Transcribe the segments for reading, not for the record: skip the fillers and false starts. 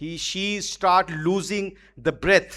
she start losing the breath.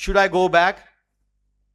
should I go back.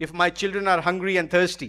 if my children are hungry and thirsty,